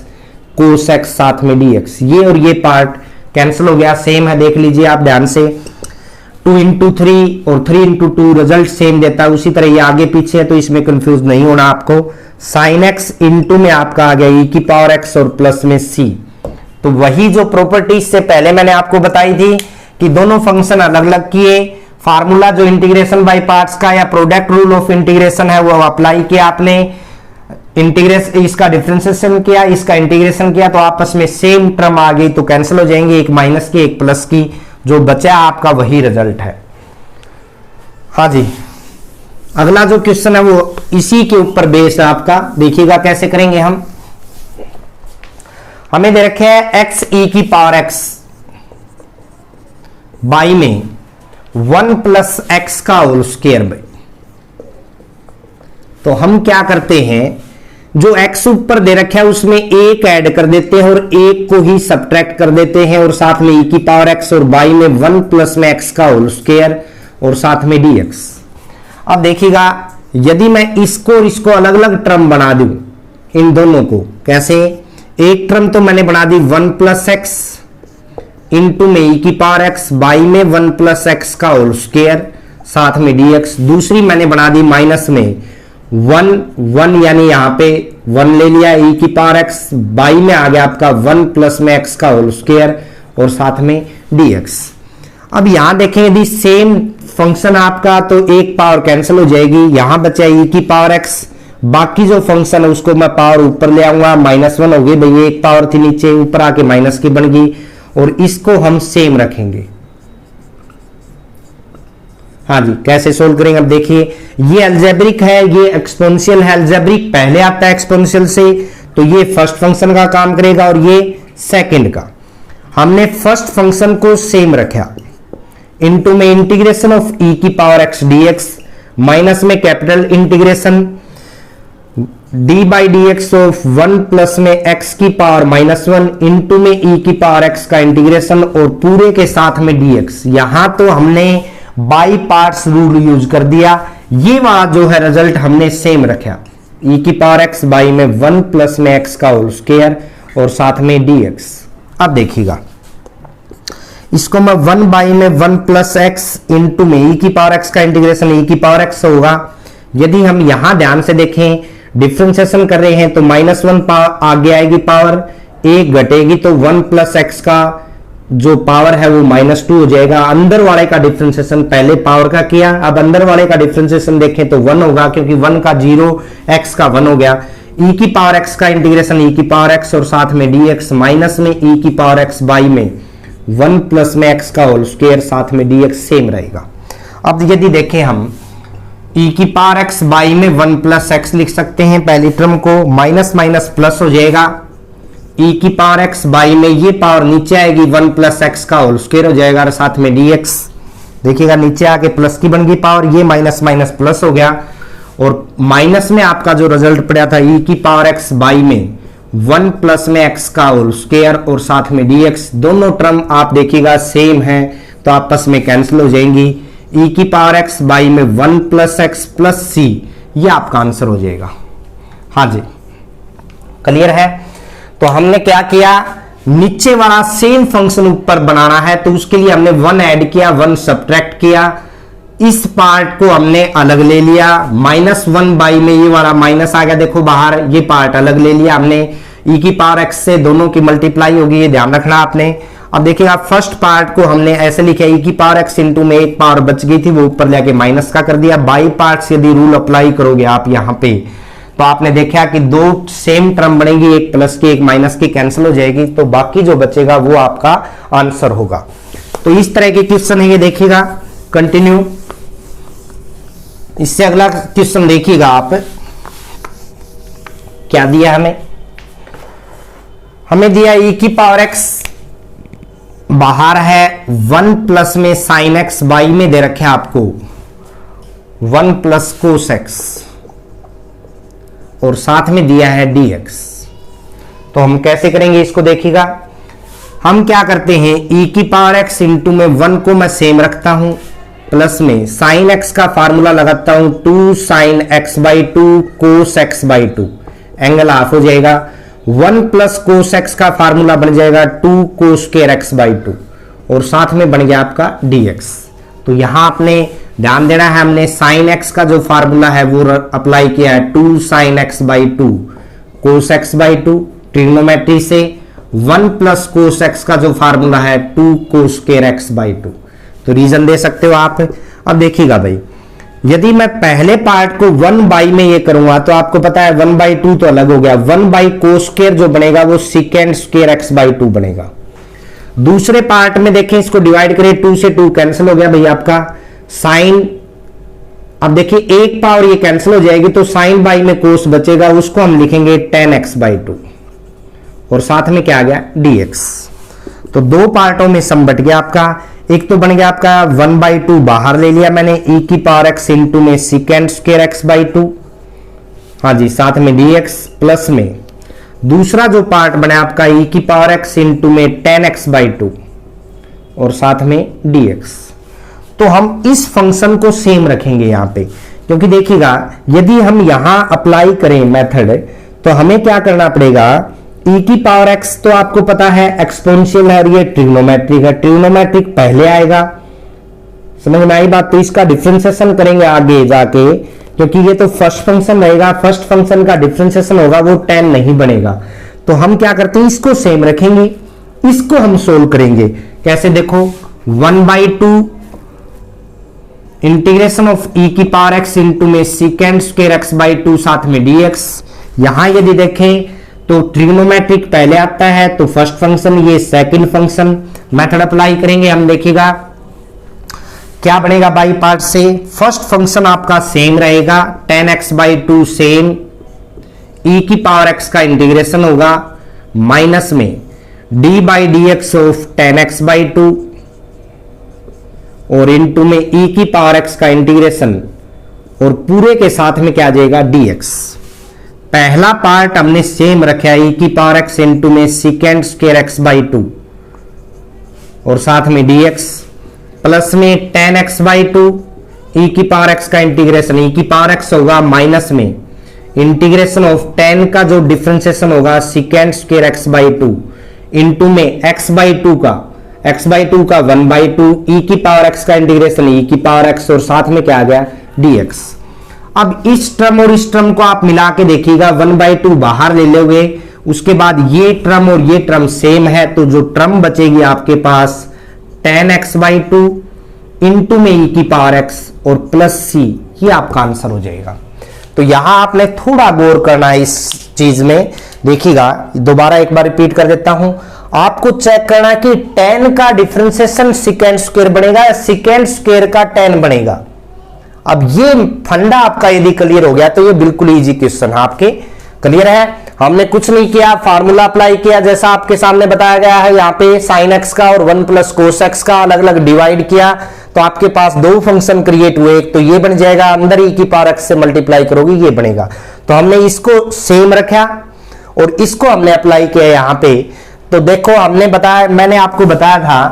Speaker 1: कोस एक्स साथ में डी एक्स। ये और ये पार्ट कैंसिल हो गया, सेम है, देख लीजिए आप ध्यान से। 2 इंटू 3 और 3 इंटू 2 रिजल्ट सेम देता है, उसी तरह ये आगे पीछे है तो इसमें कंफ्यूज नहीं होना आपको। साइन एक्स इंटू में आपका आ गया ई की पावर एक्स और प्लस में सी। तो वही जो प्रॉपर्टीज से पहले मैंने आपको बताई थी कि दोनों फंक्शन अलग अलग किए, फार्मूला जो इंटीग्रेशन बाय पार्ट्स का या प्रोडक्ट रूल ऑफ इंटीग्रेशन है वो अप्लाई किया आपने, इंटीग्रेशन इसका डिफरेंशिएशन किया, इसका इंटीग्रेशन किया, तो आपस में सेम टर्म आ गई तो कैंसिल हो जाएंगे, एक माइनस की एक प्लस की, जो बचा आपका वही रिजल्ट है। हाँ जी, अगला जो क्वेश्चन है वो इसी के ऊपर बेस्ड है आपका, देखिएगा कैसे करेंगे हम। हमें दे रखे है एक्स ई की पावर एक्स बाई में 1 प्लस एक्स का होल स्क्वायर बाई। तो हम क्या करते हैं, जो x ऊपर दे रखा है उसमें एक ऐड कर देते हैं और एक को ही सब्ट्रैक्ट कर देते हैं और साथ में e की पावर x और बाई में 1 प्लस में x का होल स्क्वायर और साथ में dx। अब देखिएगा यदि मैं इसको और इसको अलग अलग टर्म बना दूं, इन दोनों को कैसे, एक टर्म तो मैंने बना दी 1 प्लस एक्स इंटू में e की पावर x बाई में 1 प्लस एक्स का होल स्क्वायर साथ में dx। दूसरी मैंने बना दी माइनस में 1 यानी यहां पे 1 ले लिया, e की पावर x बाई में आ गया आपका 1 प्लस में x का होल स्क्वायर और साथ में dx। अब यहां देखें यदि सेम फंक्शन आपका तो एक पावर कैंसिल हो जाएगी, यहां बचा e की पावर x, बाकी जो फंक्शन है उसको मैं पावर ऊपर ले आऊंगा, -1 हो गई भाई, एक पावर थी नीचे ऊपर आके माइनस की बन गई और इसको हम सेम रखेंगे। हाँ जी, कैसे सोल्व करेंगे अब देखिए, ये अलजेब्रिक है, ये एक्सपोनेंशियल है, अलजेब्रिक पहले आता है एक्सपोनेंशियल से, तो ये फर्स्ट फंक्शन का काम करेगा और ये सेकंड का। हमने फर्स्ट फंक्शन को सेम रखा, इनटू में इंटीग्रेशन ऑफ e की पावर x dx माइनस में capital integration d by d x of 1 plus में x की पावर -1 इंटू में e की पावर x का इंटीग्रेशन और पूरे के साथ में dx। यहां तो हमने बाई पार्ट्स रूल यूज कर दिया, ये वाला जो है रिजल्ट हमने सेम रखा, e की पावर x बाई में 1 प्लस में x का होल स्क्वायर और साथ में dx। अब देखिएगा इसको मैं 1 बाई में 1 प्लस एक्स इंटू में e की पावर x का इंटीग्रेशन e की पावर x होगा। यदि हम यहां ध्यान से देखें डिफरेंशिएशन कर रहे हैं तो -1 आगे आएगी पावर, एक घटेगी तो 1 प्लस एक्स का जो पावर है वो -2 हो जाएगा। अंदर वाले का डिफरेंशिएशन पहले पावर का किया, अब अंदर वाले का डिफरेंशिएशन देखें तो 1 होगा क्योंकि 1 का 0 x का 1 हो गया। e की पावर x का इंटीग्रेशन e की पावर x और साथ में dx माइनस में e की पावर x बाई में 1 प्लस में x का होल स्क्वायर साथ में dx सेम रहेगा। अब यदि देखें हम e की पावर x बाई में 1 प्लस x लिख सकते हैं, पहली टर्म को माइनस माइनस प्लस हो जाएगा, e की पावर x बाई में ये पावर नीचे आएगी 1 प्लस x का होल स्क्वायर हो जाएगा और साथ में dx। देखिएगा नीचे आके प्लस की बन गई पावर, ये माइनस माइनस प्लस हो गया और माइनस में आपका जो रिजल्ट पड़ा था e की पावर x बाई में 1 प्लस में x का होल स्क्वायर और साथ में dx, दोनों टर्म आप देखिएगा सेम है तो आपस में कैंसिल हो जाएंगी। e की पावर x बाई में 1 प्लस एक्स प्लस सी, ये आपका आंसर हो जाएगा। हाँ जी, क्लियर है। तो हमने क्या किया, नीचे वाला सेम फंक्शन ऊपर बनाना है, तो उसके लिए हमने 1 ऐड किया, 1 सब्ट्रैक्ट किया, इस पार्ट को हमने अलग ले लिया, -1 बाई में ये वाला माइनस आ गया, देखो बाहर, ये पार्ट अलग ले लिया हमने, e की पावर x से दोनों की मल्टीप्लाई होगी, ये ध्यान रखना आपने। अब देखिएगा फर्स्ट पार्ट को हमने ऐसे लिखा, e की पावर x इंटू में एक पावर बच गई थी, वो ऊपर लेके माइनस का कर दिया। बाई पार्ट से यदि रूल अप्लाई करोगे आप यहाँ पे, तो आपने देखा कि दो सेम टर्म बनेगी, एक प्लस की एक माइनस की कैंसिल हो जाएगी, तो बाकी जो बचेगा वो आपका आंसर होगा। तो इस तरह के क्वेश्चन है ये, देखिएगा कंटिन्यू। इससे अगला क्वेश्चन देखिएगा आप, क्या दिया हमें दिया e की पावर x बाहर है 1 प्लस में साइन x, बाई में दे रखे आपको 1 प्लस कोस x, और साथ में दिया है dx। तो हम कैसे करेंगे इसको, देखिएगा हम क्या करते हैं, e की पावर x इंटू में 1 को मैं सेम रखता हूं, प्लस में साइन x का फार्मूला लगाता हूं 2 sine x by 2 cos x by 2, angle half हो जाएगा। 1 प्लस कोस x का फार्मूला बन जाएगा 2 कोस स्क्वायर x बाई 2, और साथ में बन गया आपका dx। तो यहां आपने ध्यान देना है, हमने साइन x का जो फार्मूला है वो अप्लाई किया है 2 sine x by 2 cos x by 2 trigonometry से, 1 प्लस कोस x का जो फार्मूला है 2 कोस स्क्वायर x बाई 2। तो रीजन दे सकते हो आप। अब देखिएगा भाई, यदि मैं पहले पार्ट को 1 बाई में ये करूंगा, तो आपको पता है 1 बाई 2 तो अलग हो गया, 1 बाई कोस स्क्वायर जो बनेगा वो सेकेंड स्क्वायर x बाई 2 बनेगा। दूसरे पार्ट में देखें, इसको डिवाइड करें, 2 से 2 कैंसिल हो गया भाई आपका साइन। अब देखिए एक पावर ये कैंसिल हो जाएगी, तो साइन बाई में कोस बचेगा, उसको हम लिखेंगे tan x बाई 2, और साथ में क्या आ गया dx। तो दो पार्टों में सम बट गया आपका। एक तो बन गया आपका 1 बाई 2 बाहर ले लिया मैंने, e की पावर x इंटू में सेकेंड स्क्वायर x बाई 2, हाँ जी, साथ में dx, प्लस में दूसरा जो पार्ट बना आपका e की पावर x इंटू में tan x बाई 2, और साथ में dx। तो हम इस फंक्शन को सेम रखेंगे यहां पे, क्योंकि देखिएगा यदि हम यहां अप्लाई करें मेथड, तो हमें क्या करना पड़ेगा, e की पावर x तो आपको पता है एक्सपोनेंशियल है, और ये ट्रिग्नोमेट्रिक है, ट्रिग्नोमेट्रिक पहले आएगा, समझ में आई बात। तो इसका डिफरेंशिएशन करेंगे आगे जाके, क्योंकि ये तो फर्स्ट फंक्शन रहेगा, फर्स्ट फंक्शन का डिफरेंशिएशन होगा वो tan नहीं बनेगा। तो हम क्या करते हैं, इसको सेम रखेंगे, इसको हम सोल्व करेंगे। कैसे, देखो 1 बाई 2 इंटीग्रेशन ऑफ e की पावर x इंटू में सेकेंड स्क्वायर x बाई 2 साथ में dx। यहां यदि देखें तो ट्रिग्नोमेट्रिक पहले आता है, तो फर्स्ट फंक्शन, ये सेकंड फंक्शन, मेथड अप्लाई करेंगे हम। देखिएगा क्या बनेगा बाई पार्ट से, फर्स्ट फंक्शन आपका सेम रहेगा tan x by 2 same, e की पावर x का इंटीग्रेशन होगा माइनस में d by dx of tan x by 2, और इनटू में e की पावर x का इंटीग्रेशन, और पूरे के साथ में क्या आ जाएगा dx। पहला पार्ट हमने सेम रखा है e की पावर x इंटू में सेकेंड स्क्वायर x बाई 2, और साथ में dx, प्लस में tan x बाई 2 e की पावर x का इंटीग्रेशन, e की पावर x होगा माइनस में इंटीग्रेशन ऑफ tan का जो डिफरेंशिएशन होगा second square x by 2, into में x बाई 2 का 1 बाई 2 e की पावर x का इंटीग्रेशन, e की पावर x, और साथ में क्या आ गया dx। अब इस टर्म और इस टर्म को आप मिला के देखिएगा, 1 बाई 2 बाहर ले लोगे, उसके बाद ये टर्म और ये टर्म सेम है, तो जो टर्म बचेगी आपके पास tan x बाई 2 इंटू में e की पावर x और प्लस c, ये आपका आंसर हो जाएगा। तो यहां आपने थोड़ा गौर करना है इस चीज में। देखिएगा दोबारा एक बार रिपीट कर देता हूं, आपको चेक करना कि tan का डिफरेंशिएशन सेकेंड स्क्वायर बनेगा या सेकेंड स्क्वायर का tan बनेगा। अब ये फंडा आपका यदि क्लियर हो गया, तो ये बिल्कुल इजी क्वेश्चन आपके क्लियर है। हमने कुछ नहीं किया, फार्मूला अप्लाई किया जैसा आपके सामने बताया गया है, यहाँ पे साइन x का और 1 प्लस कोस x का अलग अलग डिवाइड किया, तो आपके पास दो फंक्शन क्रिएट हुए, एक तो ये बन जाएगा, अंदर e की पावर x से मल्टीप्लाई करोगे ये बनेगा। तो हमने इसको सेम रखा और इसको हमने अप्लाई किया यहाँ पे। तो देखो हमने बताया, मैंने आपको बताया था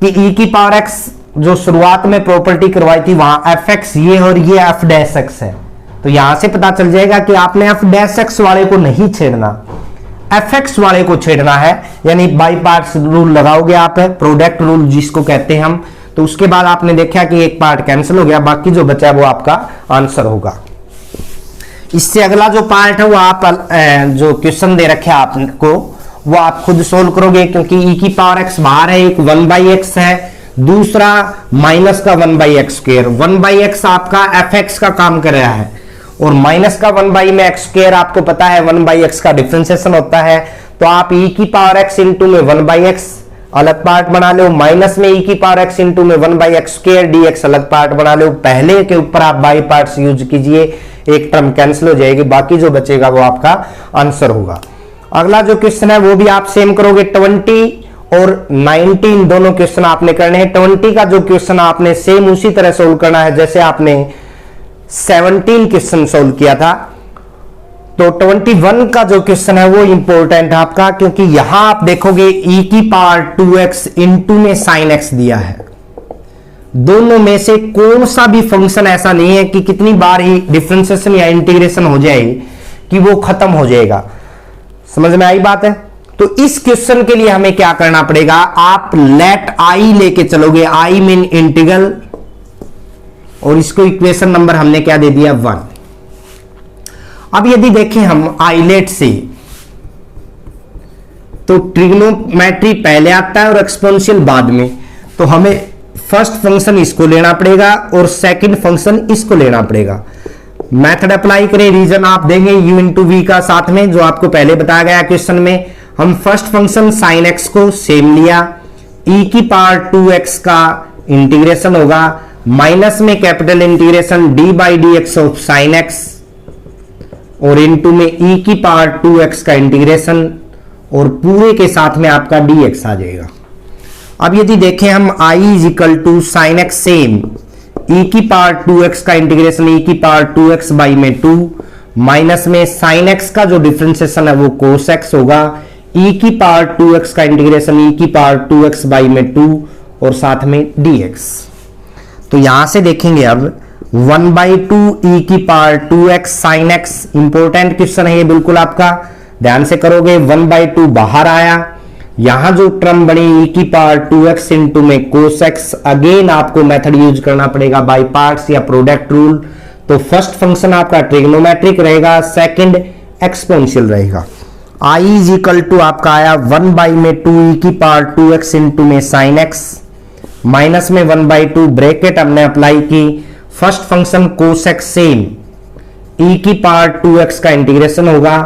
Speaker 1: कि e की पावर x जो शुरुआत में प्रॉपर्टी करवाई थी, वहां fx ये और ये f डैश x है, तो तो यहां से पता चल जाएगा कि आपने एफ डैश एक्स वाले को नहीं छेड़ना, एफ एक्स वाले को छेड़ना है, यानी बाई पार्ट्स रूल लगाओगे आप, प्रोडक्ट रूल जिसको कहते हैं हम। तो उसके बाद आपने देखा कि एक पार्ट कैंसिल हो गया, बाकी जो बचा वो आपका आंसर होगा। इससे अगला जो पार्ट है वो आप जो क्वेश्चन दे रखे आपको वो आप खुद सोल्व करोगे, क्योंकि ई की पावर एक्स बाहर है, एक 1/x है, दूसरा माइनस का 1/x²। 1/x आपका एफ एक्स का काम कर रहा है, और माइनस का 1/x² आपको पता है 1/x का डिफरेंशिएशन होता है। तो आप ई की पावर एक्स इंटू में 1/x अलग पार्ट बना लो, माइनस में ई की पावर एक्स इंटू में 1/x² dx अलग पार्ट बना लो। पहले के ऊपर आप बाई पार्ट्स यूज कीजिए, एक टर्म कैंसिल हो जाएगी, बाकी जो बचेगा वो आपका आंसर होगा। अगला जो क्वेश्चन है वो भी आप सेम करोगे, 20 और 19 दोनों क्वेश्चन आपने करने हैं। 20 का जो क्वेश्चन आपने सेम उसी तरह सोल्व करना है जैसे आपने 17 क्वेश्चन सोल्व किया था। तो 21 का जो क्वेश्चन है वो इंपॉर्टेंट है आपका, क्योंकि यहां आप देखोगे e की पावर 2x इंटू में sin x दिया है। दोनों में से कौन सा भी फंक्शन ऐसा नहीं है कि कितनी बार ही डिफरेंशिएशन या इंटीग्रेशन हो जाए कि वो खत्म हो जाएगा। समझ में आई बात है? तो इस क्वेश्चन के लिए हमें क्या करना पड़ेगा, आप लेट आई लेके चलोगे, आई मीन इंटीग्रल, और इसको इक्वेशन नंबर हमने क्या दे दिया 1। अब यदि देखें हम आई लेट से, तो ट्रिग्नोमेट्री पहले आता है और एक्सपोनेंशियल बाद में। तो हमें फर्स्ट फंक्शन इसको लेना पड़ेगा और सेकंड फंक्शन इसको लेना पड़ेगा। मेथड अप्लाई करें, रीजन आप देंगे u इंटू वी का साथ में, जो आपको पहले बताया गया क्वेश्चन में। हम फर्स्ट फंक्शन sin x को सेम लिया, e की पावर 2x का इंटीग्रेशन होगा, माइनस में capital integration d/dx of sin x, और इनटू में e की पावर 2x का इंटीग्रेशन, और पूरे के साथ में आपका dx आ जाएगा। अब यदि देखें हम i is equal to sine x same, e की पावर 2x का इंटीग्रेशन e की पावर 2x बाई में 2, माइनस में साइन x का जो डिफरेंशिएशन है वो cos x होगा, e की पावर 2x का इंटीग्रेशन e की पावर 2x बाई में 2, और साथ में dx। तो यहां से देखेंगे अब 1/2 e की power 2x sine x, important question है ये बिल्कुल आपका, ध्यान से करोगे। 1/2 बाहर आया, यहां जो टर्म बनी e की पावर 2x इंटू में cos x, अगेन आपको मेथड यूज करना पड़ेगा बाय पार्ट्स या प्रोडक्ट रूल। तो फर्स्ट फंक्शन आपका ट्रिग्नोमेट्रिक रहेगा, सेकंड एक्सपोनेंशियल रहेगा। i इज इक्वल टू आपका आया 1/2 e की पावर 2x इंटू में sin x, माइनस में 1/2 ब्रैकेट हमने अप्लाई की, first function cos x same, e की पावर 2x का इंटीग्रेशन होगा,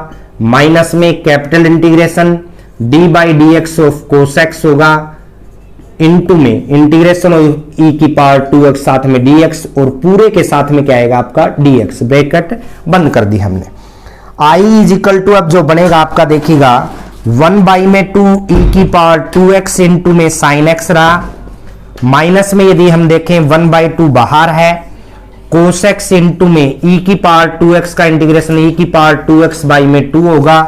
Speaker 1: माइनस में capital integration d/dx of cos x होगा, इनटू में इंटीग्रेशन ऑफ e की पावर 2x साथ में dx, और पूरे के साथ में क्या आएगा आपका dx, ब्रैकेट बंद कर दी हमने। i इज इक्वल टू अब जो बनेगा आपका देखिएगा 1/2 e की पावर 2x इंटू में sin x रहा, माइनस में यदि हम देखें 1/2 बाहर है, cos x इंटू में e की पावर 2x का इंटीग्रेशन e की पावर 2x बाई में 2 होगा,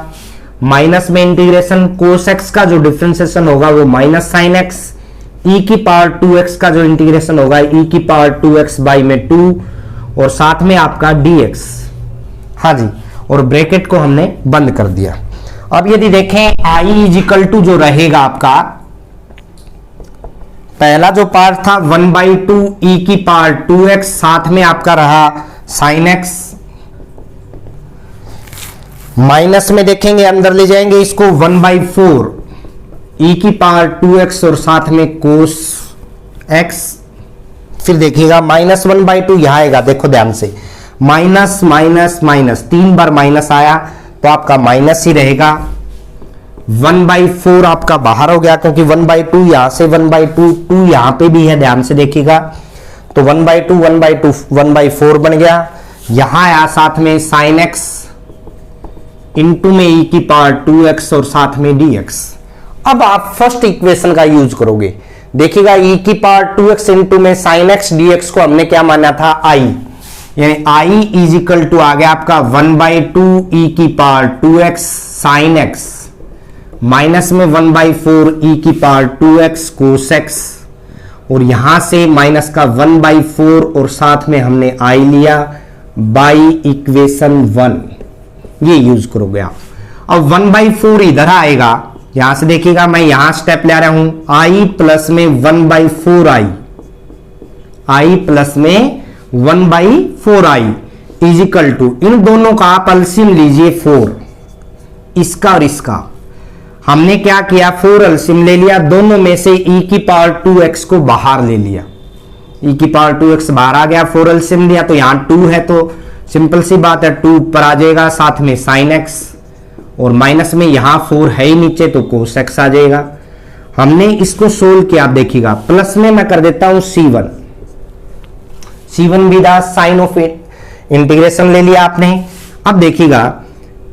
Speaker 1: माइनस में इंटीग्रेशन cos x का जो डिफरेंशिएशन होगा वो माइनस sin x, e की पावर 2x का जो इंटीग्रेशन होगा e की पावर 2x बाई में 2, और साथ में आपका dx। हाँ जी, और ब्रैकेट को हमने बंद कर दिया। अब यदि देखें i इज इक्वल टू जो रहेगा आपका, पहला जो पार्ट था 1/2 e की पावर 2x, साथ में आपका रहा sin x, माइनस में देखेंगे अंदर ले जाएंगे इसको 1/4 e की पावर 2x और साथ में cos x, फिर देखिएगा माइनस 1/2 यहां आएगा, देखो ध्यान से, माइनस माइनस माइनस 3 बार माइनस आया तो आपका माइनस ही रहेगा। 1/4 आपका बाहर हो गया, क्योंकि 1/2 यहां से 1/2 2 यहां पे भी है, ध्यान से देखिएगा। तो 1/2 1/4 बन गया, यहां आया साथ में sin x इंटू में e की पावर 2x और साथ में dx। अब आप फर्स्ट इक्वेशन का यूज करोगे, देखिएगा e की पावर 2x इंटू में sin x dx को हमने क्या माना था i, यानी i इज इक्वल टू आ गया आपका 1/2 e की power 2x sin x, minus में 1/4 e की पावर 2x cos x, और यहां से माइनस का 1/4 और साथ में हमने i लिया, बाई इक्वेशन 1, ये यूज करोगे आप। अब 1/4 इधर आएगा, यहां से देखिएगा मैं यहां स्टेप ले रहा हूं, i प्लस में 1/4i, i प्लस में 1/4i इजिकल टू, इन दोनों का आप एलसीएम लीजिए 4, इसका और इसका। हमने क्या किया, 4 एलसीएम ले लिया, दोनों में से e की पावर 2x को बाहर ले लिया, e की पावर 2x बाहर आ गया, 4 एलसीएम लिया तो यहां 2 है तो सिंपल सी बात है 2 ऊपर आ जाएगा, साथ में साइन x, और माइनस में यहां 4 है ही नीचे तो कोस x आ जाएगा। हमने इसको सोल्व किया, आप देखिएगा प्लस में मैं कर देता हूं C1 भी द साइन ऑफ इंटीग्रेशन ले लिया आपने। अब देखिएगा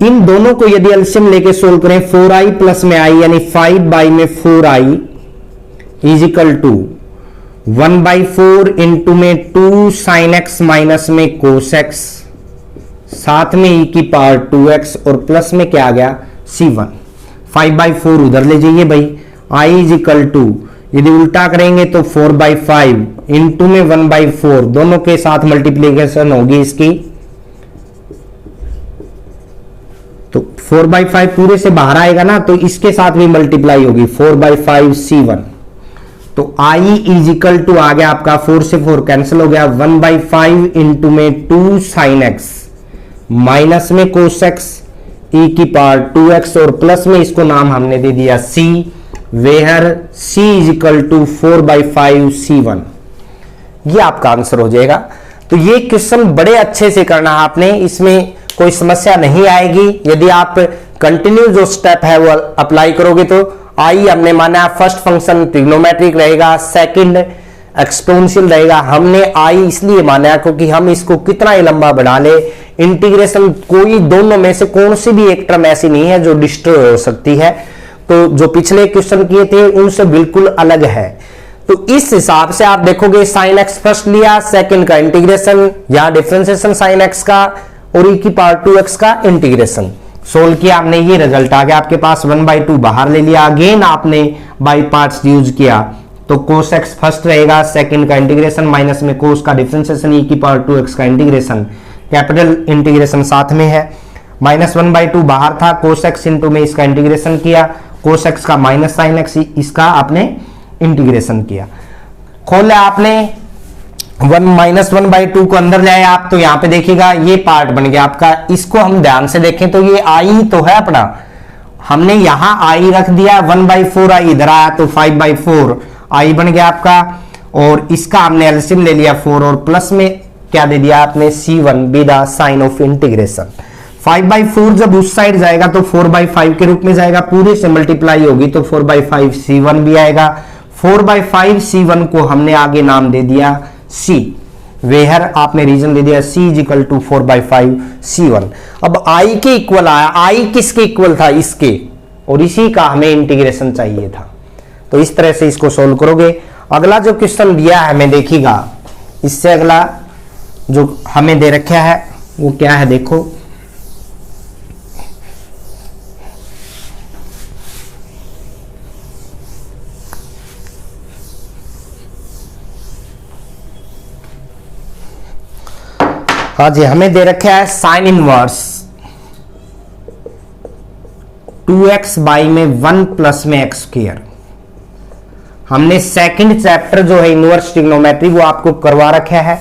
Speaker 1: इन दोनों को यदि एलसीएम लेके सोल्व करें, 4i प्लस में i यानी 5 में 4i इजिकल टू 1/4 इंटू में 2 साइन x माइनस में कोस x, साथ में e की पावर 2x और प्लस में क्या आ गया C1। 5/4 उधर ले जाइए भाई, i इजिकल टू यदि उल्टा करेंगे तो 4/5 इंटू में 1/4, दोनों के साथ मल्टीप्लीकेशन होगी इसकी, तो 4/5 पूरे से बाहर आएगा ना तो इसके साथ भी मल्टीप्लाई होगी, 4/5 C1। तो i इजिकल टू आ गया आपका 4 से 4 कैंसिल हो गया, 1/5 इंटू में 2 साइन x माइनस में कोस x e की पावर 2x और प्लस में इसको नाम हमने दे दिया c, where c is equal to 4/5 C1। ये आपका आंसर हो जाएगा। तो ये क्वेश्चन बड़े अच्छे से करना है आपने, इसमें कोई समस्या नहीं आएगी यदि आप कंटिन्यू जो स्टेप है वो अप्लाई करोगे। तो आई हमने माना फर्स्ट फंक्शन ट्रिग्नोमेट्रिक रहेगा, सेकंड एक्सपोनेंशियल रहेगा। हमने आई इसलिए माना क्योंकि हम इसको कितना ही लंबा बढ़ा ले, इंटीग्रेशन कोई दोनों में से कौन सी भी एक टर्म ऐसी नहीं है जो डिस्ट्रॉय हो सकती है। तो जो पिछले क्वेश्चन किए थे उनसे बिल्कुल अलग है। तो इस हिसाब से आप देखोगे साइन एक्स फर्स्ट लिया, सेकंड का इंटीग्रेशन, यहां डिफरेंशिएशन साइन एक्स का और e की पावर 2x का इंटीग्रेशन सोल्व किया आपने, ये रिजल्ट आ गया आपके पास। 1/2 बाहर ले लिया, अगेन आपने बाई पार्ट्स यूज किया तो cos x फर्स्ट रहेगा, सेकंड का इंटीग्रेशन माइनस में cos का डिफरेंशिएशन, e की पावर 2x का इंटीग्रेशन, कैपिटल इंटीग्रेशन साथ में है। -1/2 बाहर था, cos x इंटू में इसका इंटीग्रेशन किया, cos x का माइनस साइन x, इसका आपने इंटीग्रेशन किया। खोला आपने -1/2 को अंदर ले आए आप, तो यहां पे देखिएगा ये पार्ट बन गया आपका। इसको हम ध्यान से देखें तो ये i तो है अपना, हमने यहां i रख दिया, 1/4 i इधर आया तो 5/4 i बन गया आपका, और इसका हमने एलसीएम ले लिया 4 और प्लस में क्या दे दिया आपने C1 be the sign of integration. 5/4 जब उस साइड जाएगा तो 4/5 के रूप में जाएगा, पूरे से मल्टीप्लाई होगी तो 4/5 C1 भी आएगा। 4/5 C1 को हमने आगे नाम दे दिया C, वेहर आपने रीजन दे दिया C इजिकल टू 4/5 C1। अब I के इक्वल आया, I किसके इक्वल था, इसके, और इसी का हमें इंटीग्रेशन चाहिए था। तो इस तरह से इसको सोल्व करोगे। अगला जो क्वेश्चन दिया है हमें देखिएगा, इससे अगला जो हमें दे रखा है वो क्या है देखो, हाँ जी, हमें दे रखा है साइन इनवर्स 2x बाई में 1 प्लस में एक्स स्क्वायर। हमने सेकंड चैप्टर जो है इनवर्स ट्रिग्नोमेट्री वो आपको करवा रखा है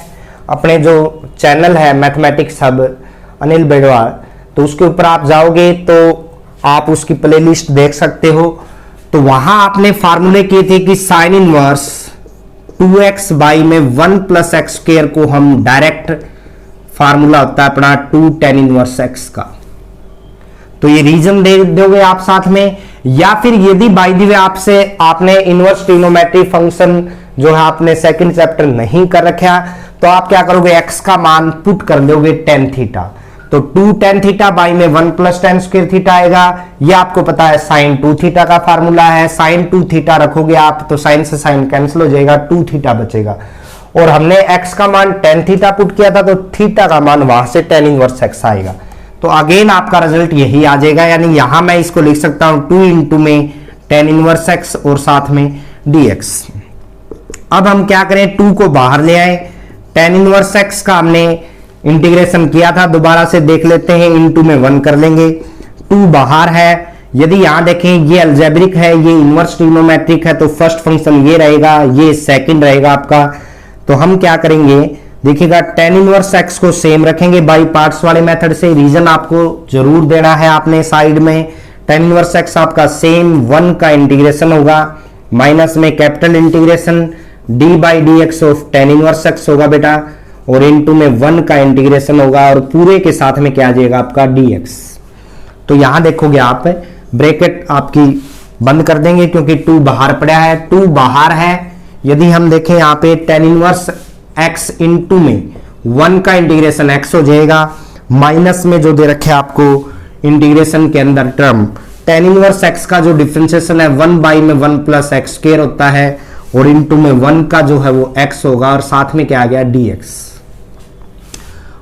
Speaker 1: अपने जो चैनल है मैथमेटिक्स हब अनिल बेडवाल, तो उसके ऊपर आप जाओगे तो आप उसकी प्लेलिस्ट देख सकते हो। तो वहां आपने फार्मूले किए थे कि साइन इनवर्स 2x बाई में 1 प्लस एक्स स्क्वायर को हम डायरेक्ट फार्मूला होता है अपना 2 tan इनवर्स x का, तो ये रीजन दे दोगे आप साथ में। या फिर यदि बाय द वे आपने इनवर्स ट्रिग्नोमेट्री फंक्शन जो है आपने सेकंड चैप्टर नहीं कर रखा, तो आप क्या करोगे, x का मान पुट कर दोगे tan थीटा, तो 2 tan थीटा बाई में 1 प्लस tan स्क्वायर थीटा आएगा। ये आपको पता है sin 2 थीटा का फार्मूला है, sin 2 थीटा रखोगे आप तो sin से sin कैंसिल हो जाएगा, 2 थीटा बचेगा। और हमने x का मान tan थीटा पुट किया था तो थीटा का मान वहां से tan इनवर्स x आएगा। तो अगेन आपका रिजल्ट यही आ जाएगा, यानी यहां मैं इसको लिख सकता हूं 2 इंटू में tan इनवर्स x और साथ में dx। अब हम क्या करें, 2 को बाहर ले आए, tan इनवर्स x का हमने इंटीग्रेशन किया था, दोबारा से देख लेते हैं, इनटू में 1 कर लेंगे, 2 बाहर है। यदि यहां देखें ये अलजेब्रिक है, ये इनवर्स ट्रिग्नोमेट्रिक है, तो फर्स्ट फंक्शन ये रहेगा, ये सेकंड रहेगा आपका। तो हम क्या करेंगे, देखिएगा tan इनवर्स x को सेम रखेंगे बाई पार्ट्स वाले मेथड से। रीजन आपको जरूर देना है आपने साइड में। tan इनवर्स x आपका सेम 1 का इंटीग्रेशन होगा, माइनस में capital integration d by d x of tan inverse x होगा बेटा, और इनटू में 1 का इंटीग्रेशन होगा, और पूरे के साथ में क्या आ जाएगा आपका dx। तो यहां देखोगे आप ब्रैकेट आपकी बंद कर देंगे क्योंकि 2 बाहर पड़ा है, 2 बाहर है। यदि हम देखें यहाँ पे tan इनवर्स x इनटू में 1 का इंटीग्रेशन x हो जाएगा, माइनस में जो दे रखे आपको इंटीग्रेशन के अंदर टर्म tan इनवर्स x का जो डिफरेंशिएशन है 1 बाई में 1 प्लस एक्स स्क्वायर होता है, और इनटू में 1 का जो है वो x होगा, और साथ में क्या आ गया dx।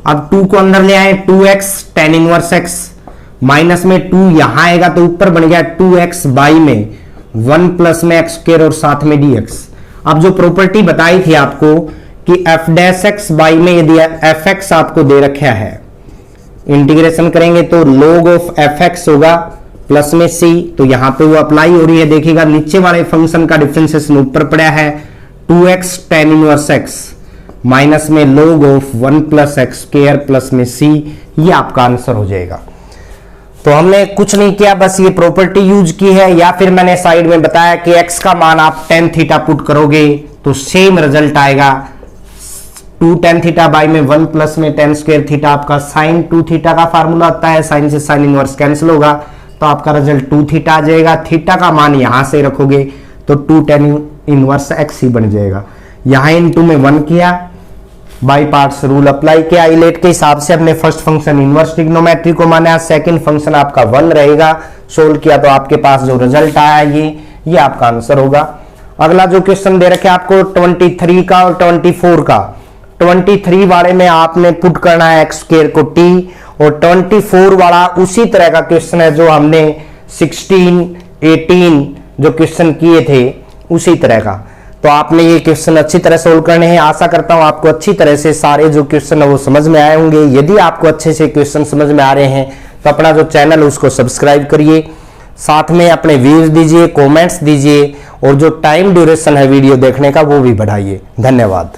Speaker 1: अब 2 को अंदर ले आए, 2x tan inverse x, minus में 2 यहां आएगा तो ऊपर बन गया 2x बाई में 1 प्लस में एक्स स्क्वायर और साथ में dx। अब जो प्रॉपर्टी बताई थी आपको कि f डैश x बाई में यदि fx आपको दे रखा है, इंटीग्रेशन करेंगे तो log ऑफ fx होगा प्लस में c, तो यहां पे वो अप्लाई हो रही है। देखिएगा नीचे वाले फंक्शन का डिफरेंशिएशन ऊपर पड़ा है, 2x tan inverse x minus में log of 1 plus x square plus में c, ये आपका आंसर हो जाएगा। तो हमने कुछ नहीं किया, बस ये प्रॉपर्टी यूज की है, या फिर मैंने साइड में बताया कि x का मान आप tan थीटा पुट करोगे तो सेम रिजल्ट आएगा। 2 tan थीटा बाई में 1 प्लस में tan स्क्वायर थीटा आपका sin 2 थीटा का फार्मूला होता है, sin से sin इनवर्स कैंसिल होगा, तो आपका रिजल्ट 2 थीटा आ जाएगा। थीटा का मान यहां से रखोगे तो 2 tan इनवर्स x ही बन जाएगा। यहां इनटू में 1 किया, बाई पार्ट्स रूल अप्लाई किया, आइलेट के हिसाब से अपने फर्स्ट फंक्शन इनवर्स ट्रिग्नोमेट्री को माना, सेकंड फंक्शन आपका 1 रहेगा, सोल्व किया तो आपके पास जो रिजल्ट आया ये आपका आंसर होगा। अगला जो क्वेश्चन दे रखे आपको 23 का और 24 का। 23 वाले में आपने पुट करना है एक्स स्क्वायर को t, और 24 वाला उसी तरह का क्वेश्चन है जो हमने 16, 18 जो क्वेश्चन किए थे उसी तरह का। तो आपने ये क्वेश्चन अच्छी तरह सोल्व करने हैं। आशा करता हूं आपको अच्छी तरह से सारे जो क्वेश्चन है वो समझ में आए होंगे। यदि आपको अच्छे से क्वेश्चन समझ में आ रहे हैं तो अपना जो चैनल है उसको सब्सक्राइब करिए, साथ में अपने व्यूज दीजिए, कमेंट्स दीजिए, और जो टाइम ड्यूरेशन है वीडियो देखने का वो भी बढ़ाइए। धन्यवाद।